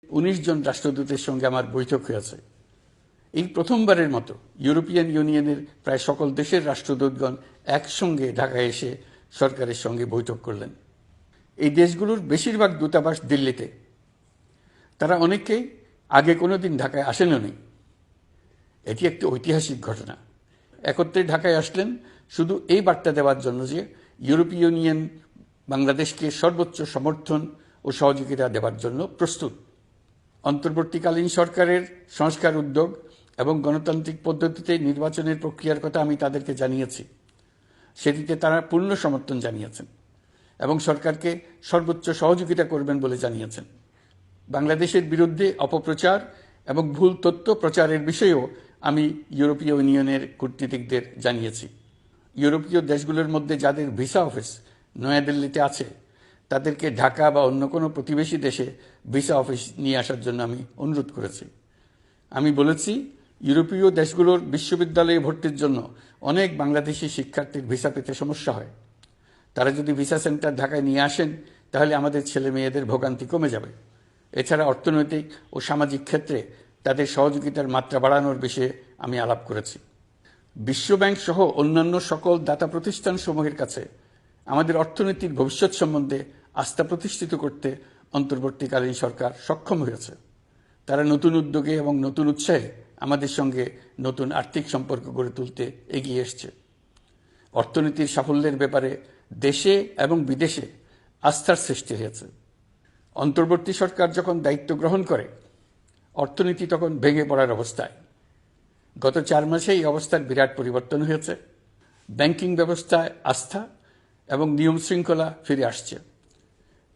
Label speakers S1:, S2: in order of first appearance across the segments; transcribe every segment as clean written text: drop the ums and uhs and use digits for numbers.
S1: 19 জন রাষ্ট্রদূতের সঙ্গে আমার বৈঠক হয়েছে। এই প্রথমবারের মতো ইউরোপিয়ান ইউনিয়নের প্রায় সকল দেশের রাষ্ট্রদূতগণ একসঙ্গে ঢাকায় এসে সরকারের সঙ্গে বৈঠক করলেন। এই দেশগুলোর বেশিরভাগ দূতাবাস দিল্লিতে। তারা অনেকেই আগে কোনোদিন ঢাকায় আসেনও। এটি একটি ঐতিহাসিক ঘটনা। একত্রে ঢাকায় আসলেন শুধু এই বার্তা দেওয়ার জন্য যে ইউরোপীয় ইউনিয়ন বাংলাদেশকে সর্বোচ্চ সমর্থন ও সহযোগিতা দেওয়ার জন্য প্রস্তুত। অন্তর্বর্তীকালীন সরকারের সংস্কার উদ্যোগ এবং গণতান্ত্রিক পদ্ধতিতে নির্বাচনের প্রক্রিয়ার কথা আমি তাদেরকে জানিয়েছি। সেটিতে তারা পূর্ণ সমর্থন জানিয়েছেন এবং সরকারকে সর্বোচ্চ সহযোগিতা করবেন বলে জানিয়েছেন। বাংলাদেশের বিরুদ্ধে অপপ্রচার এবং ভুল তথ্য প্রচারের বিষয়েও আমি ইউরোপীয় ইউনিয়নের কূটনীতিকদের জানিয়েছি। ইউরোপীয় দেশগুলোর মধ্যে যাদের ভিসা অফিস নয়াদিল্লিতে আছে তাদেরকে ঢাকা বা অন্য কোনো প্রতিবেশী দেশে ভিসা অফিস নিয়ে আসার জন্য আমি অনুরোধ করেছি। আমি বলেছি, ইউরোপীয় দেশগুলোর বিশ্ববিদ্যালয়ে ভর্তির জন্য অনেক বাংলাদেশি শিক্ষার্থীর ভিসা পেতে সমস্যা হয়। তারা যদি ভিসা সেন্টার ঢাকায় নিয়ে আসেন তাহলে আমাদের ছেলে মেয়েদের ভোগান্তি কমে যাবে। এছাড়া অর্থনৈতিক ও সামাজিক ক্ষেত্রে তাদের সহযোগিতার মাত্রা বাড়ানোর বিষয়ে আমি আলাপ করেছি। বিশ্বব্যাংক সহ অন্যান্য সকল দাতা প্রতিষ্ঠানসমূহের কাছে আমাদের অর্থনীতির ভবিষ্যৎ সম্বন্ধে আস্থা প্রতিষ্ঠিত করতে অন্তর্বর্তীকালীন সরকার সক্ষম হয়েছে। তারা নতুন উদ্যোগে এবং নতুন উৎসাহে আমাদের সঙ্গে নতুন আর্থিক সম্পর্ক গড়ে তুলতে এগিয়ে এসছে। অর্থনীতির সাফল্যের ব্যাপারে দেশে এবং বিদেশে আস্থার সৃষ্টি হয়েছে। অন্তর্বর্তী সরকার যখন দায়িত্ব গ্রহণ করে অর্থনীতি তখন ভেঙে পড়ার অবস্থায়। গত 4 মাসে এই অবস্থার বিরাট পরিবর্তন হয়েছে। ব্যাংকিং ব্যবস্থায় আস্থা এবং নিয়ম শৃঙ্খলা ফিরে আসছে।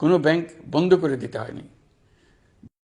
S1: কোনো ব্যাংক বন্ধ করে দিতে হয়নি।